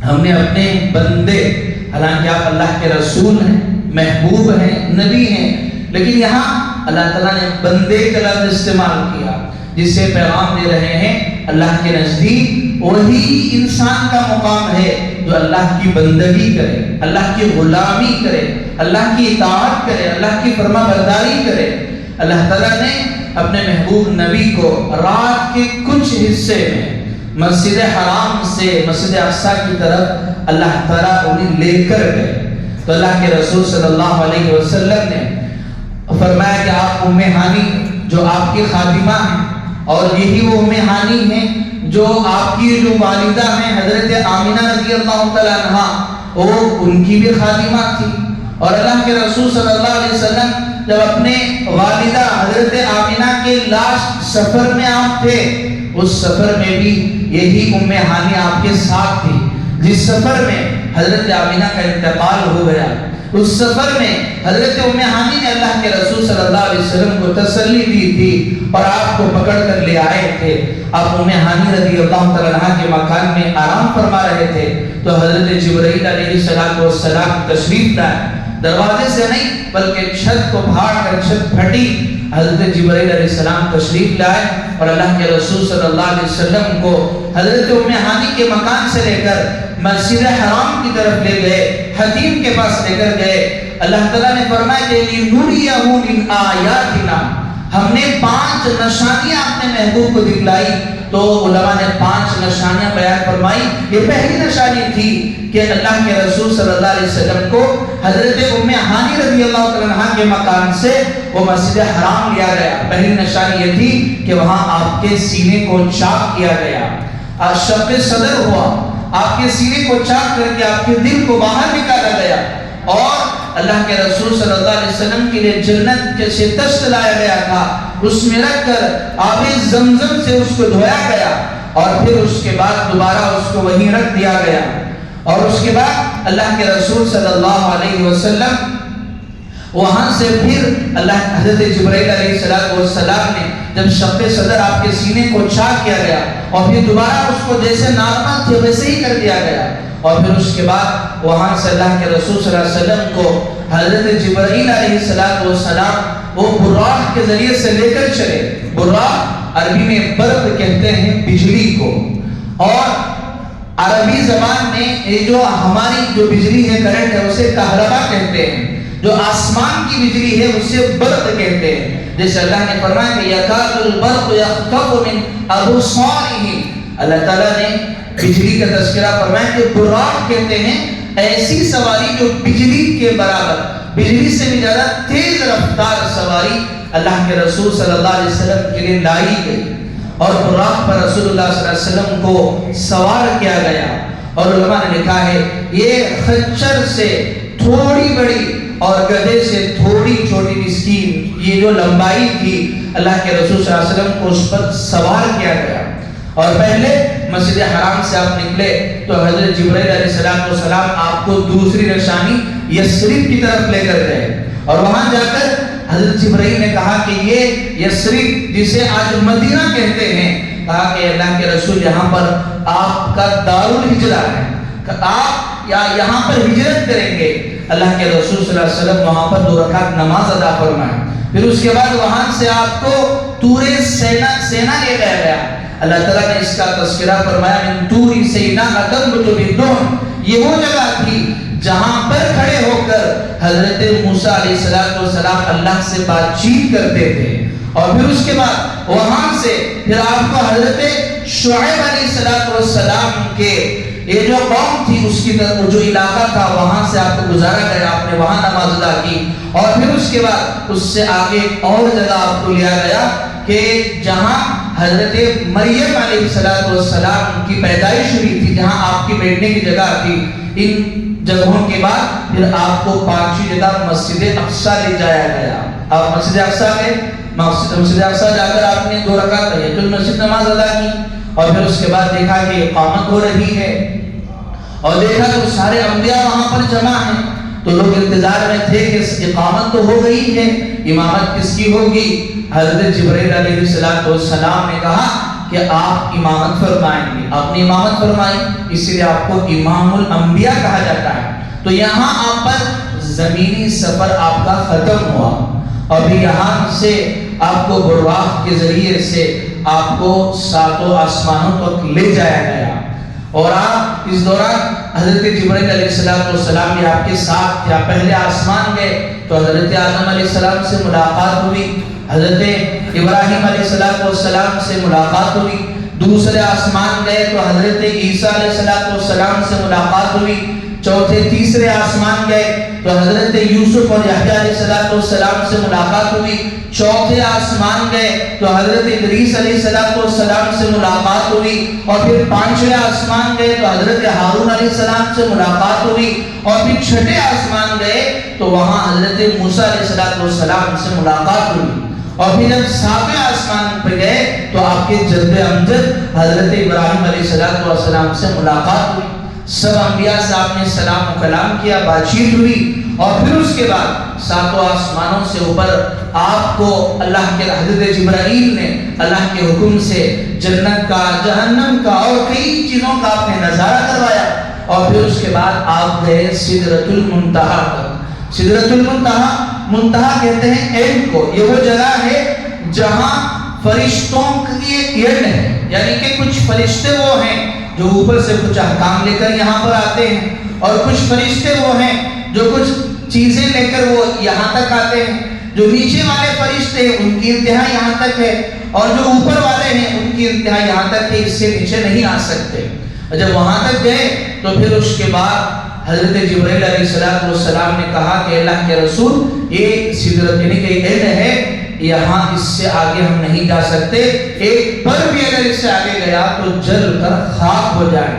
ہم نے اپنے بندے، حالانکہ آپ اللہ کے رسول ہیں، محبوب ہیں، نبی ہیں، لیکن یہاں اللہ تعالیٰ نے بندے کا لفظ استعمال کیا، جسے پیغام دے رہے ہیں اللہ کے نزدیک وہی انسان کا مقام ہے جو اللہ کی بندگی کرے، اللہ کی غلامی کرے، اللہ کی اطاعت کرے، اللہ کی فرما برداری کرے۔ اللہ تعالیٰ نے اپنے محبوب نبی کو رات کے کچھ حصے میں مسجد حرام سے مسجد اقصیٰ کی طرف اللہ تعالیٰ انہیں لے کر گئے، تو اللہ کے رسول صلی اللہ علیہ وسلم نے فرمایا کہ آپ ام ہانی جو آپ کی خادمہ ہیں، اور یہی وہ ام ہانی ہیں جو آپ کی جو والدہ ہیں حضرت آمینہ رضی اللہ تعالیٰ عنہ، وہ ان کی بھی خادمہ تھی۔ اور اللہ کے رسول صلی اللہ علیہ وسلم جب اپنے والدہ حضرت آمینہ کے لاسٹ سفر میں آپ تھے، اس سفر میں بھی یہی ام ہانی آپ کے ساتھ تھی۔ جس سفر میں حضرت آمینہ کا انتقال ہو گیا، اس سفر میں حضرت ام ہانی نے اللہ کے رسول صلی اللہ علیہ وسلم کو تسلی دی تھی اور آپ کو پکڑ کر لے آئے تھے۔ اب ام ہانی رضی اللہ تعالیٰ عنہ کے مکان میں آرام فرما رہے تھے تو حضرت جبرائیل علیہ السلام تشریف لائے، دروازے سے نہیں بلکہ چھت کو پھاڑ کر چھت پھٹی، حضرت جبرائیل علیہ السلام تشریف لائے اور اللہ کے رسول صلی اللہ علیہ وسلم کو حضرت ام ہانی کے مکان سے لے کر مسجد حرام کی طرف لے گئے، حتیم کے پاس لے کر گئے۔ اللہ تعالیٰ نے فرمایا کہ لِنُرِيَهُ مِنْ آيَاتِنَا، ہم نے 5 نشانیاں اپنے محبوب کو دکھلائی۔ تو علماء نے 5 نشانیاں بیان فرمائی۔ یہ پہلی نشانی تھی کہ اللہ کے رسول صلی اللہ علیہ وسلم کو حضرت ام ہانی رضی اللہ عنہ کے مکان سے وہ مسجد حرام لیا گیا۔ پہلی نشانی یہ تھی کہ وہاں آپ کے سینے کو چاک کیا گیا، شق صدر ہوا، آپ کے سینے کو چاک کر کے آپ کے دل کو باہر نکالا گیا، اور اللہ کے رسول صلی اللہ علیہ وسلم کے لیے جنت کے سے تشت لایا گیا تھا، اس میں رکھ کر آب زمزم سے اس کو دھویا گیا، اور پھر اس کے بعد دوبارہ اس کو وہیں رکھ دیا گیا۔ اور اس کے بعد اللہ کے رسول صلی اللہ علیہ وسلم وہاں سے پھر اللہ حضرت جبرائیل علیہ السلام نے جب شق صدر آپ کے سینے کو چاک کیا گیا اور پھر دوبارہ اس کو جیسے نارمل تھے ویسے ہی کر دیا گیا، اور پھر اس کے بعد وہاں سے اللہ کے رسول صلی اللہ علیہ وسلم کو حضرت جبرائیل علیہ السلام وہ براق کے ذریعے سے لے کر چلے۔ براق عربی میں برق کہتے ہیں بجلی کو، اور عربی زبان میں جو ہماری جو بجلی ہے کرنٹ ہے اسے کہربا کہتے ہیں، جو آسمان کی بجلی ہے اسے برق کہتے ہیں۔ جیسے اللہ نے فرمایا کہ یکاد البرق یخطف من ابصارہ، اللہ تعالیٰ نے بجلی کا تذکرہ فرمایا کہ براق کہتے ہیں ایسی سواری جو بجلی کے برابر، بجلی سے بھی زیادہ تیز رفتار سواری اللہ کے رسول صلی اللہ علیہ وسلم کے لیے لائی گئی، اور براق پر رسول اللہ صلی اللہ علیہ وسلم کو سوار کیا گیا۔ اور علماء نے لکھا ہے یہ خچر سے تھوڑی بڑی اور گدھے سے تھوڑی چھوٹی مسکین یہ جو لمبائی تھی، اللہ کے رسول صلی اللہ علیہ وسلم کو اس پر سوار کیا گیا۔ اور پہلے مسجد حرام سے آپ نکلے تو حضرت جبرائیل علیہ السلام آپ کو دوسری نشانی یثرب کی طرف لے کر گئے، اور وہاں جا کر حضرت جبرائیل نے کہا کہ یہ یثرب جسے آج مدینہ کہتے ہیں، کہا کہ اللہ کے رسول یہاں پر آپ کا دارالہجرہ ہے، کہ آپ یہاں پر ہجرت کریں گے۔ اللہ کے رسول صلی اللہ علیہ وسلم وہاں پر 2 رکعت نماز ادا فرمائے، پھر اس کے بعد وہاں سے آپ کو طور سینا لے گیا۔ اللہ تعالیٰ نے اس کا تذکرہ فرمایا من طور سینا اقمت بالدہن، یہ وہ جگہ تھی جہاں پر کھڑے ہو کر حضرت موسیٰ علیہ السلام اللہ سے بات چیت کرتے تھے، اور پھر اس کے بعد وہاں سے پھر آپ کو حضرت شعیب علیہ السلام کے یہ جو قوم تھی اس کی طرف جو علاقہ تھا وہاں سے آپ کو گزارا گیا، آپ نے وہاں نماز ادا کی، اور پھر اس کے بعد اس سے آگے اور جگہ آپ کو لیا گیا کہ جہاں حضرت مریم علیہ السلام کی پیدائش ہوئی تھی، جہاں آپ کی بیٹھنے کی جگہ تھی۔ ان جگہوں کے بعد پھر آپ کو 5ویں جگہ مسجد اقصیٰ لے جایا گیا۔ آپ مسجد اقصیٰ گئے، مسجد اقصیٰ جا کر آپ نے 2 رکعت تحیۃ المسجد نماز ادا کی، اور پھر اس کے بعد دیکھا کہ اقامت ہو رہی ہے، اور دیکھا کہ سارے انبیاء وہاں پر جمع ہیں، تو لوگ انتظار میں تھے کہ اقامت تو ہو گئی ہے، امامت کس کی ہوگی؟ حضرت جبرائیل علیہ السلام نے کہا کہ آپ امامت فرمائیں گے۔ آپ نے امامت فرمائی، اس لیے آپ کو امام الانبیاء کہا جاتا ہے۔ تو یہاں آپ پر زمینی سفر آپ کا ختم ہوا، ابھی یہاں سے آپ کو براق کے ذریعے سے آپ کو 7 آسمانوں تک لے جایا گیا، اور آپ اس دوران حضرت جبرائیل علیہ السلام بھی آپ کے ساتھ تھے۔ آپ پہلے آسمان گئے تو حضرت آدم علیہ السلام سے ملاقات ہوئی، حضرت ابراہیم علیہ السلام سے ملاقات ہوئی۔ دوسرے آسمان گئے تو حضرت عیسیٰ علیہ السلام سے ملاقات ہوئی۔ چوتھے تیسرے آسمان گئے تو حضرت یوسف اور یحییٰ علیہ السلام سے ملاقات ہوئی۔ چوتھے آسمان گئے تو حضرت ادریس علیہ السلام سے ملاقات ہوئی، اور پھر 5ویں آسمان گئے تو حضرت ہارون علیہ السلام سے ملاقات ہوئی، اور پھر 6ٹھے آسمان گئے تو وہاں حضرت موسیٰ علیہ السلام سے ملاقات ہوئی، اور پھر جب 7ویں آسمان پہ گئے تو آپ کے جد امجد حضرت ابراہیم علیہ السلام سے ملاقات ہوئی۔ سب انبیاء سے آپ نے سلام و کلام کیا، بات چیت ہوئی، اور پھر اس کے بعد 7 آسمانوں سے اوپر آپ کو اللہ کے حضرت جبرائیل نے اللہ کے حکم سے جنت کا، جہنم کا اور کئی چیزوں کا آپ نے نظارہ کروایا، اور پھر اس کے بعد آپ گئے سدرۃ المنتہا تک۔ سدرۃ المنتہا، منتہا کہتے ہیں اینڈ کو، یہ وہ جگہ ہے جہاں فرشتوں کی اینڈ ہے، یعنی کہ کچھ فرشتے وہ ہیں جو اوپر سے کچھ احکام لے کر یہاں پر آتے ہیں، اور کچھ فرشتے وہ ہیں جو کچھ چیزیں لے کر وہ یہاں تک آتے ہیں۔ جو نیچے والے فرشتے ہیں ان کی انتہا یہاں تک ہے، اور جو اوپر والے ہیں ان کی انتہا یہاں تک ہے، اس سے نیچے نہیں آ سکتے۔ اور جب وہاں تک گئے تو پھر اس کے بعد حضرت جبرائیل علیہ السلام نے کہا کہ اللہ کے رسول، یہ سدرۃ یعنی کہ اینڈ ہے، یہاں اس سے آگے ہم نہیں جا سکتے، ایک پر بھی اگر اس سے آگے گیا تو جل کر خاک ہو جائے۔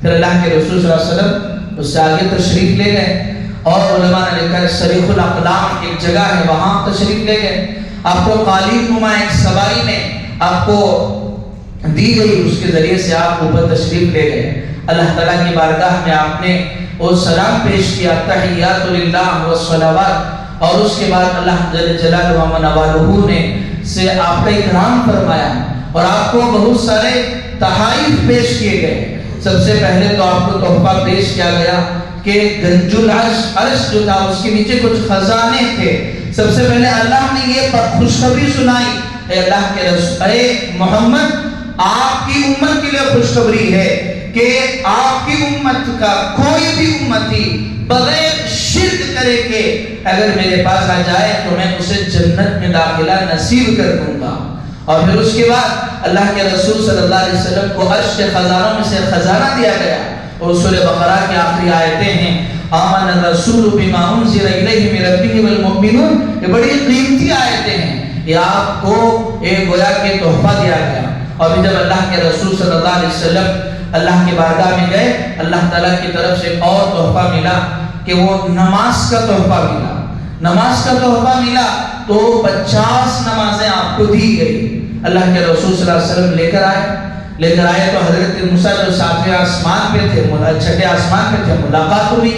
پھر اللہ کے رسول صلی اللہ علیہ وسلم اس سے آگے تشریف لے گئے، اور علماء نے لکھا ہے صریح الاقلام ایک جگہ ہے وہاں تشریف لے گئے۔ آپ کو قالین نما ایک سواری میں آپ کو دی گئی، اس کے ذریعے سے آپ اوپر تشریف لے گئے۔ اللہ تعالیٰ کی بارگاہ میں آپ نے وہ سلام پیش کیا، تحیات للہ والصلوات، اور اس کے بعد اللہ جل جلالہ و منوالہ نے سے آپ کا اکرام فرمایا، اور آپ کو بہت سارے تحائف پیش کیے گئے۔ سب سے پہلے تو آپ کو تحفہ پیش کیا گیا کہ گنج العرش، عرش جو تھا اس کے نیچے کچھ خزانے تھے۔ سب سے پہلے اللہ نے یہ خوشخبری سنائی، اے اللہ کے رسول، اے محمد، آپ کی امت کے لیے خوشخبری ہے کہ آپ کی امت کا کوئی بھی امتی بغیر شرک کرے کہ اگر میرے پاس آ جائے تو میں اسے جنت میں داخلہ نصیب کر دوں گا۔ اور پھر اس کے بعد اللہ کے رسول صلی اللہ علیہ وسلم کو عرش کے خزانوں میں سے خزانہ دیا گیا، اور سورہ بقرہ کی آخری آیتیں ہیں آمن الرسول بما انزل الیہ من ربہ والمؤمنون، یہ بڑی قیمتی آیتیں ہیں، یہ آپ کو ایک گویا کہ تحفہ دیا گیا۔ اور جب اللہ کے رسول صلی اللہ علیہ وسلم اللہ کے بارگاہ میں گئے، اللہ تعالیٰ کی طرف سے ایک اور تحفہ ملا کہ وہ نماز کا تحفہ ملا۔ نماز کا تحفہ ملا تو 50 نمازیں آپ کو دی گئی۔ اللہ کے رسول صلی اللہ علیہ وسلم لے کر آئے تو حضرت موسیٰ جو 7ویں آسمان پہ تھے، 6ٹھے آسمان پہ تھے، ملاقات ہوئی۔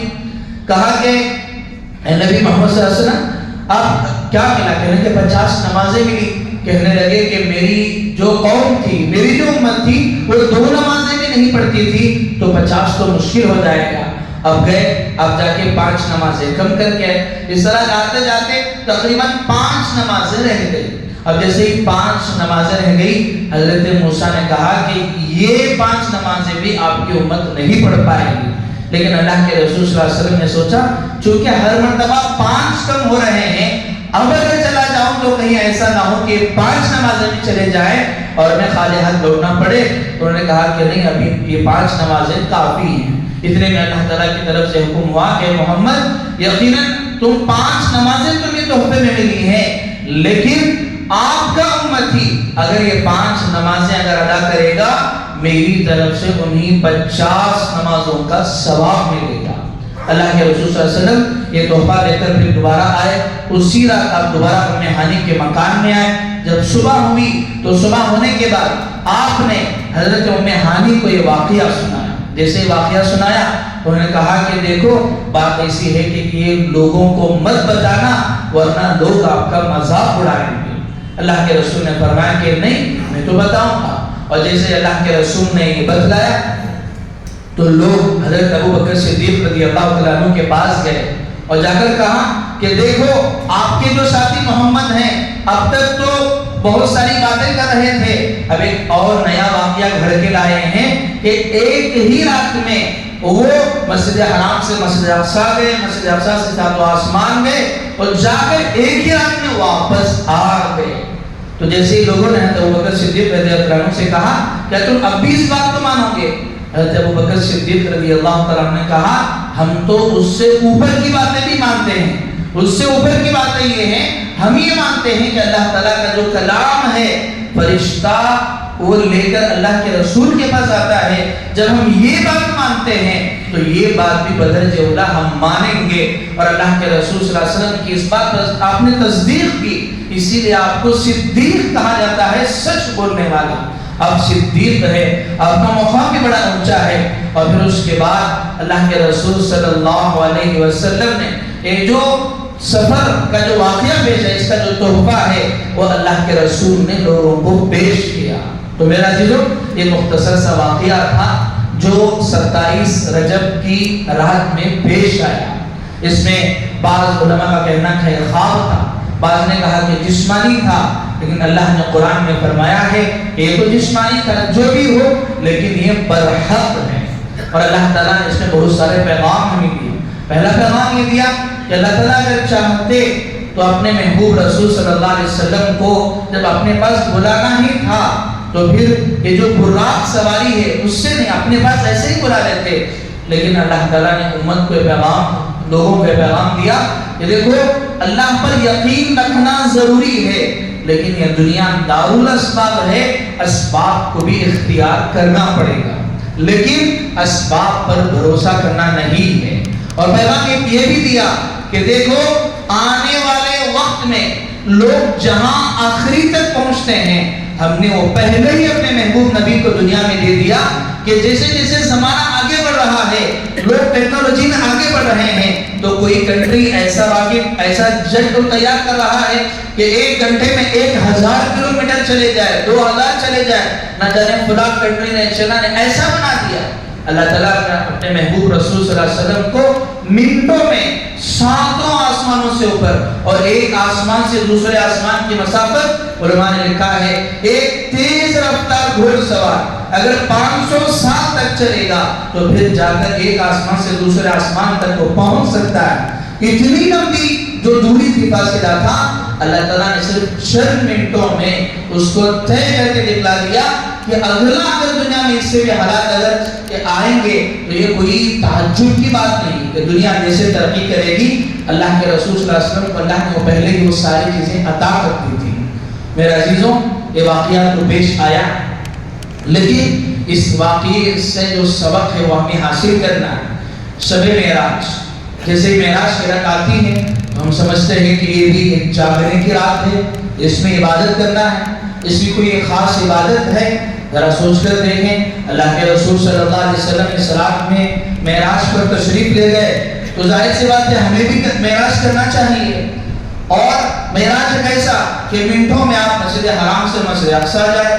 کہا کہ اے نبی محمد صلی اللہ علیہ وسلم، آپ کیا ملا؟ کہنے کہ 50 نمازیں ملی۔ کہنے لگے کہ میری جو قوم تھی، میری جو امت تھی، وہ 2 نمازیں بھی نہیں پڑھتی تھی، تو 50 تو مشکل ہو جائے گا۔ اب گئے، اب جا کے 5 نمازیں کم کر کے، اس طرح جاتے جاتے تقریباً 5 نمازیں رہ گئی۔ اب جیسے ہی 5 نمازیں رہ گئی، حضرت موسیٰ نے کہا کہ یہ 5 نمازیں بھی آپ کی امت نہیں پڑھ پائے گی۔ لیکن اللہ کے رسول صلی اللہ علیہ وسلم نے سوچا چونکہ ہر مرتبہ 5 کم ہو رہے ہیں، اب اگر چلا جاؤں تو کہیں ایسا نہ ہو کہ 5 نمازیں بھی چلے جائیں اور میں خالی ہاتھ لوٹنا پڑے۔ تو انہوں نے کہا کہ نہیں، ابھی یہ 5 نمازیں کافی ہیں۔ اتنے میں اللہ تعالیٰ کی طرف سے حکم ہوا کہ محمد، یقیناً تم 5 نمازیں تمہیں تحفے میں ملی ہیں، لیکن آپ کا امتی اگر یہ 5 نمازیں اگر ادا کرے گا، میری طرف سے انہیں 50 نمازوں کا ثواب ملے گا۔ اللہ کے رسول صلی اللہ علیہ وسلم یہ تحفہ لے کر پھر دوبارہ آئے، اسی رات آپ دوبارہ ام ہانی کے مکان میں آئے۔ جب صبح ہوئی تو صبح ہونے کے بعد آپ نے حضرت ام ہانی کو یہ واقعہ سنایا۔ جیسے واقعہ سنایا تو انہوں نے کہا کہ دیکھو، بات ایسی ہے کہ یہ لوگوں کو مت بتانا ورنہ لوگ آپ کا مذاق اڑائیں گے۔ اللہ کے رسول نے فرمایا کہ نہیں، میں تو بتاؤں گا۔ اور جیسے اللہ کے رسول نے یہ بتلایا تو لوگ حضرت ابو بکر صدیق رضی اللہ تعالیٰ عنہ کے پاس گئے اور جا کر کہا کہ دیکھو، آپ کے جو ساتھی محمد ہیں اب تک تو بہت ساری باتیں کر رہے تھے، اب ایک اور نیا واقعہ گھڑ کے لائے ہیں کہ ایک ہی رات میں وہ مسجد حرام سے مسجد اقصی گئے، مسجد اقصی سے ساتھ آسمان گئے اور جا کر ایک ہی رات میں واپس آ گئے۔ تو جیسے ہی لوگوں نے حضرت ابوبکر صدیق رضی اللہ عنہ سے کہا کیا تم اب بھی اس بات کو مانو گے؟ حضرت ابوبکر صدیق رضی اللہ تعالیٰ عنہ نے کہا ہم تو اس سے اوپر کی باتیں بھی مانتے ہیں، اس سے اوپر کی باتیں یہ ہیں، ہم یہ مانتے ہیں کہ اللہ تعالیٰ کا جو کلام ہے فرشتہ وہ لے کر اللہ کے رسول کے پاس آتا ہے۔ جب ہم یہ بات مانتے ہیں تو یہ بات بھی بدرجہ اولا ہم مانیں گے، اور اللہ کے رسول صلی اللہ علیہ وسلم کی اس بات پر آپ نے تصدیق کی، اسی لیے آپ کو صدیق کہا جاتا ہے، سچ بولنے والا۔ آپ صدیق ہے، آپ کا مقام بھی بڑا اونچا ہے۔ اور پھر اس کے بعد اللہ کے رسول صلی اللہ علیہ وسلم نے یہ جو سفر کا جو واقعہ پیش ہے، اس کا جو تحفہ ہے وہ اللہ کے رسول نے لوگوں کو پیش کیا۔ تو میرا عزیزو یہ مختصر سا واقعہ تھا جو 27 رجب کی رات میں پیش آیا۔ اس میں بعض علماء کا کہنا ہے خواب تھا، بعض نے کہا کہ جسمانی تھا، لیکن اللہ نے قرآن میں فرمایا ہے کہ یہ تو جسمانی تھا، جو بھی ہو لیکن یہ برحق ہے۔ اور اللہ تعالیٰ نے اس میں بہت سارے پیغام ہمیں دیے۔ پہلا پیغام یہ دیا کہ اللہ تعالیٰ اگر چاہتے تو اپنے محبوب رسول صلی اللہ علیہ وسلم کو جب اپنے پاس بلانا ہی تھا تو پھر یہ جو براق سواری ہے اس سے نہیں، اپنے پاس ایسے ہی بلا لیتے، لیکن اللہ تعالیٰ نے امت کو پیغام، لوگوں کو پیغام دیا کہ دیکھو اللہ پر یقین رکھنا ضروری ہے، لیکن یہ دنیا دارالاسباب ہے، اسباب کو بھی اختیار کرنا پڑے گا، لیکن اسباب پر بھروسہ کرنا نہیں ہے۔ اور پیغام یہ بھی دیا کہ دیکھو آنے والے وقت میں لوگ جہاں آخری تک پہنچتے ہیں، ہم نے وہ پہلے ہی اپنے محبوب نبی کو دنیا میں دے دیا کہ جیسے جیسے زمانہ آگے بڑھ رہا ہے، لوگ ٹیکنالوجی میں آگے بڑھ رہے ہیں، تو کوئی کنٹری ایسا جٹ تیار کر رہا ہے کہ 1 گھنٹے میں 1000 کلومیٹر چلے جائے، 2000 چلے جائے، نہ جانے خدا کنٹری نے چلا نے ایسا بنا دیا۔ اللہ تعالیٰ نے اپنے محبوب رسول صلی اللہ علیہ وسلم کو منٹوں میں 7 آسمانوں سے اوپر اور ایک آسمان سے دوسرے آسمان کی مسافت، علماء نے لکھا ہے ایک تیز رفتار گھوڑ سوار اگر 500 سال تک چلے گا تو پھر جا کر ایک آسمان سے دوسرے آسمان تک وہ پہنچ سکتا ہے۔ اتنی لمبی جو دوری تھی فاصلہ تھا، اللہ تعالیٰ نے صرف چند منٹوں میں اس کو طے کر کے دکھلا دیا کہ اگلا اگر دنیا میں اس سے بھی حالات اگر آئیں گے تو یہ کوئی تعجب کی بات نہیں کہ دنیا جیسے ترقی کرے گی، اللہ کے رسول صلی اللہ علیہ وسلم کو اللہ نے پہلے ہی وہ ساری چیزیں عطا کر دی تھی۔ میرے عزیزوں یہ واقعہ تو پیش آیا، لیکن اس واقعے سے جو سبق ہے وہ ہمیں حاصل کرنا ہے۔ شب معراج، جیسے معراج کی رات آتی ہے ہم سمجھتے ہیں کہ یہ بھی ایک جاگنے کی رات ہے، اس میں عبادت کرنا ہے، اس کی کوئی ایک خاص عبادت ہے۔ ذرا سوچ کر دیکھیں، اللہ کے رسول صلی اللہ علیہ وسلم اس رات میں معراج پر تشریف لے گئے، تو ظاہر سی بات ہے ہمیں بھی معراج کرنا چاہیے۔ اور معراج کیسا کہ منٹوں میں آپ مسجد حرام سے مسجد اقصی جائے،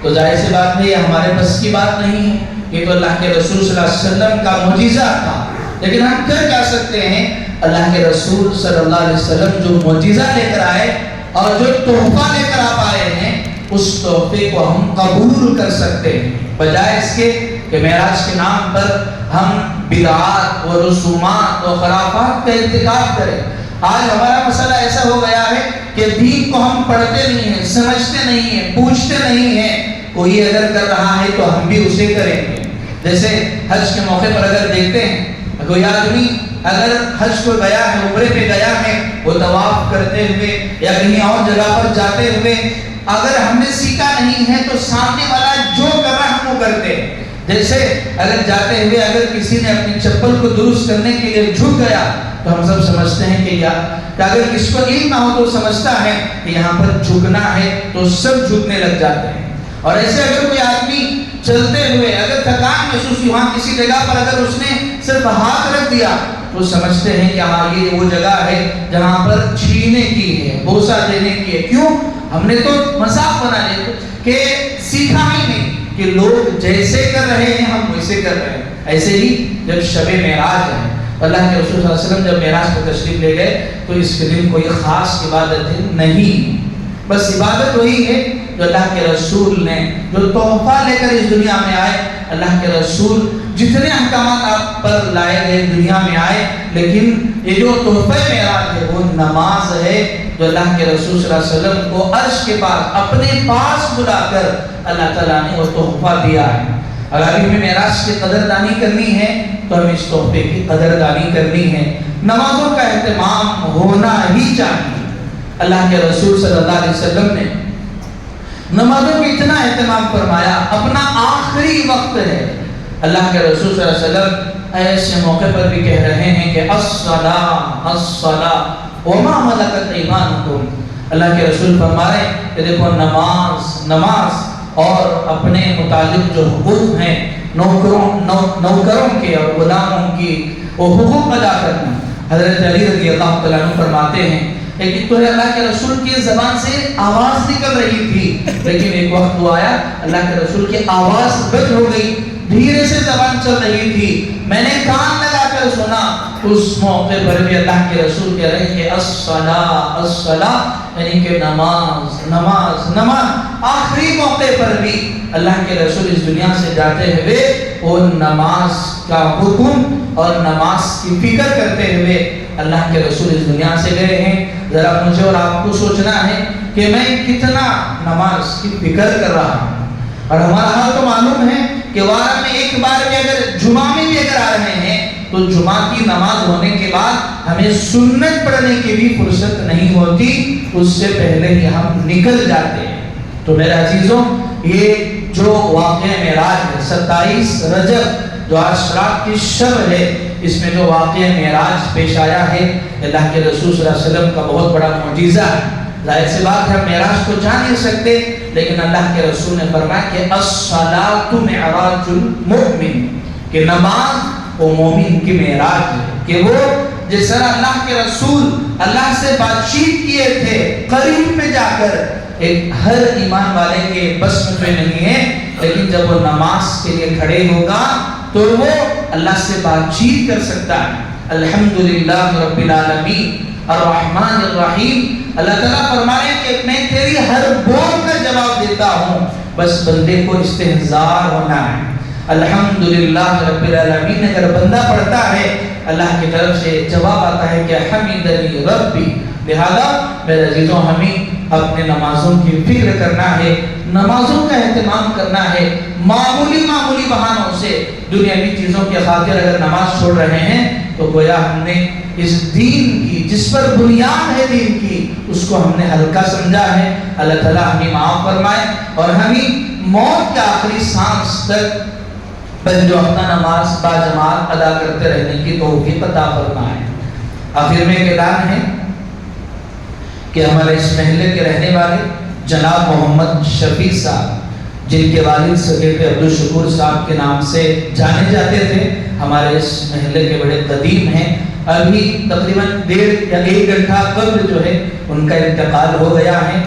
تو ظاہر سی بات ہے یہ ہمارے بس کی بات نہیں ہے، یہ تو اللہ کے رسول صلی اللہ علیہ وسلم کا معجزہ تھا۔ لیکن ہم کر کیا سکتے ہیں؟ اللہ کے رسول صلی اللہ علیہ وسلم جو معجزہ لے کر آئے اور جو تحفہ لے کر آپ آئے ہیں، اس تحفے کو ہم قبول کر سکتے ہیں، بجائے اس کے کہ معراج کے نام پر ہم بدعات و رسومات و خرافات کا ارتکاب کریں۔ آج ہمارا مسئلہ ایسا ہو گیا ہے کہ دین کو ہم پڑھتے نہیں ہیں، سمجھتے نہیں ہیں، پوچھتے نہیں ہیں، کوئی اگر کر رہا ہے تو ہم بھی اسے کریں گے۔ جیسے حج کے موقع پر اگر دیکھتے ہیں کوئی آدمی اگر حج کو گیا ہے، عمرے پہ گیا ہے، وہ طواف کرتے ہوئے یا کہیں اور جگہ پر جاتے ہوئے اگر ہم نے سیکھا نہیں ہے تو سامنے والا جو کر رہا ہم وہ کرتے ہیں۔ جیسے اگر جاتے ہوئے اگر کسی نے اپنی چپل کو درست کرنے کے لیے جھک گیا تو ہم سب سمجھتے ہیں کہ اگر کس کو علم نہ ہو تو سمجھتا ہے کہ یہاں پر جھکنا ہے تو سب جھکنے لگ جاتے ہیں۔ اور ایسے اگر کوئی آدمی چلتے ہوئے اگر تھکان محسوس کی، وہاں کسی جگہ پر اگر اس نے صرف ہاتھ رکھ دیا تو سمجھتے ہیں کہ ہاں یہ وہ جگہ ہے جہاں پر چھینے کی ہے، بوسہ دینے کی ہے۔ کیوں؟ ہم نے تو مذاق بنا لیا کہ سیکھا ہی نہیں کہ لوگ جیسے کر رہے ہیں ہم ویسے کر رہے ہیں۔ ایسے ہی جب شب معراج ہے، اللہ کے رسول صلی اللہ علیہ وسلم جب معراج پر تشریف لے گئے تو اس کے دن کوئی خاص عبادت نہیں، بس عبادت وہی ہے جو اللہ کے رسول نے جو تحفہ لے کر اس دنیا میں آئے. اللہ کے رسول جتنے احکامات آپ پر لائے گئے دنیا میں آئے، لیکن یہ جو تحفہ معراج ہے وہ نماز ہے، جو اللہ کے رسول صلی اللہ علیہ وسلم کو عرش کے پاس اپنے پاس بلا کر اللہ تعالیٰ نے وہ تحفہ دیا ہے. اگر ہمیں معراج کی قدردانی کرنی ہے تو ہمیں اس تحفے کی قدردانی کرنی ہے. نمازوں کا اہتمام ہونا ہی چاہیے. اللہ کے رسول صلی اللہ علیہ وسلم نے نمازوں کا اتنا اہتمام فرمایا. اپنا آخری وقت ہے، اللہ کے رسول صلی اللہ علیہ وسلم ایسے موقع پر بھی کہہ رہے ہیں کہ الصلاۃ الصلاۃ وما ملکت ایمانکم. اللہ کے رسول فرما رہے ہیں کہ دیکھو نماز اور اپنے متعلق جو حقوق ہیں نوکروں کے اور غلاموں کی وہ حقوق ادا کرنا. حضرت علی رضی اللہ تعالیٰ عنہ فرماتے ہیں لیکن تو اللہ کے رسول کی زبان سے آواز نکل رہی تھی، لیکن ایک وقت وہ آیا اللہ کے رسول کی آواز بند ہو گئی، دھیرے سے زبان چل رہی تھی، میں نے کان لگا کر سنا. اس موقع پر بھی اللہ کے رسول کہہ رہے ہیں کہ الصلاۃ الصلاۃ، یعنی کہ نماز نماز نماز. آخری موقع پر بھی اللہ کے رسول اس دنیا سے جاتے ہوئے وہ نماز کا حکم اور نماز کی فکر کرتے ہوئے اللہ کے رسول اس دنیا سے گئے ہیں. ذرا مجھے اور آپ کو سوچنا ہے کہ میں کتنا نماز کی فکر کر رہا ہوں. اور ہمارا حال تو معلوم ہے کہ وارہ میں ایک بار میں اگر جمعہ میں بھی اگر آ رہے ہیں تو جمعہ کی نماز ہونے کے بعد ہمیں سنت پڑھنے کی بھی فرصت نہیں ہوتی، اس سے پہلے ہی ہم نکل جاتے ہیں. تو میرے عزیزوں، یہ جو واقعہ معراج ہے 27 رجب جو عاشوراء کی شب ہے، اس میں جو واقعہ معراج پیش آیا ہے اللہ کے رسول صلی اللہ علیہ وسلم کا بہت بڑا معجزہ ہے. ظاہر سی بات ہے ہم معراج کو جان نہیں سکتے، لیکن اللہ کے رسول نے فرمایا کہ الصلاۃ معراج المؤمن، کہ نماز وہ مومن کی معراج ہے. کہ وہ جس طرح اللہ کے رسول اللہ سے بات چیت کیے تھے قریب میں جا کر، ایک ہر ایمان والے کے بس میں نہیں ہے، لیکن جب وہ نماز کے لیے کھڑے ہوگا تو وہ اللہ سے بات چیت کر سکتا ہے. الحمدللہ رب العالمین الرحمن الرحیم. اللہ تعالیٰ فرما رہے ہیں کہ میں تیری ہر بول کا جواب دیتا ہوں، بس بندے کو استحضار ہونا ہے. الحمدللہ رب العالمین اگر بندہ پڑھتا ہے اللہ کی طرف سے جواب آتا ہے کہ حمیدنی ربی. لہذا میرے عزیزوں، ہمیں اپنے نمازوں کی فکر کرنا ہے، نمازوں کا اہتمام کرنا ہے. معمولی بہانوں سے دنیاوی چیزوں کی خاطر اگر نماز چھوڑ رہے ہیں تو گویا ہم نے اس دین کی جس پر بنیاد ہے دین کی اس کو ہم نے ہلکا سمجھا ہے. اللہ تعالیٰ ہمیں معاف فرمائے اور ہمیں موت کے آخری سانس تک بند وقتہ نماز با جماعت ادا کرتے رہنے کی توفیق عطا فرمائے. آخر میں ایک اعلان ہے کہ ہمارے اس محلے کے رہنے والے جناب محمد شفیع صاحب، جن کے والد سید عبدالشکور صاحب کے نام سے جانے جاتے تھے، ہمارے اس محلے کے بڑے قدیم ہیں. ابھی تقریباً 1.5 یا 1 گھنٹہ قبل جو ہے ان کا انتقال ہو گیا ہے.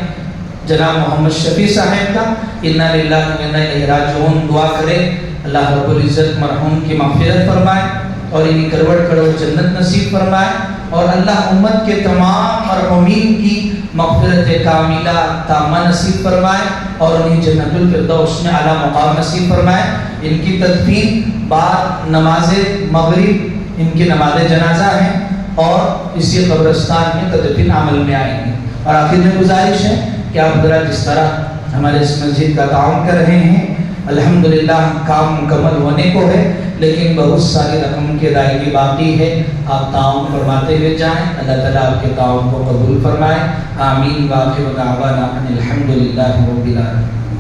جناب محمد شفیع صاحب کا انا للہ و انا الیہ راجعون. دعا کریں اللہ رب العزت مرحوم کی مغفرت فرمائے اور انہیں کروڑ کروڑ جنت نصیب فرمائے، اور اللہ امت کے تمام مرحومین کی مغفرت کاملہ تامہ نصیب فرمائے اور انہیں جنت الفردوس میں اعلیٰ مقام نصیب فرمائے. ان کی تدفین بعد نماز مغرب ان کی نماز جنازہ ہے اور اسی قبرستان میں تدفین عمل میں آئیں گے. اور آخر میں گزارش ہے کہ آپ حضرات جس طرح ہمارے اس مسجد کا تعاون کر رہے ہیں، الحمدللہ کام مکمل ہونے کو ہے، لیکن بہت ساری رقم کی ادائیگی باقی ہے. آپ تعاون فرماتے ہوئے جائیں، اللہ تعالیٰ آپ کے تعاون کو قبول فرمائے. آمین. واخر دعوانا ان الحمدللہ رب العالمین.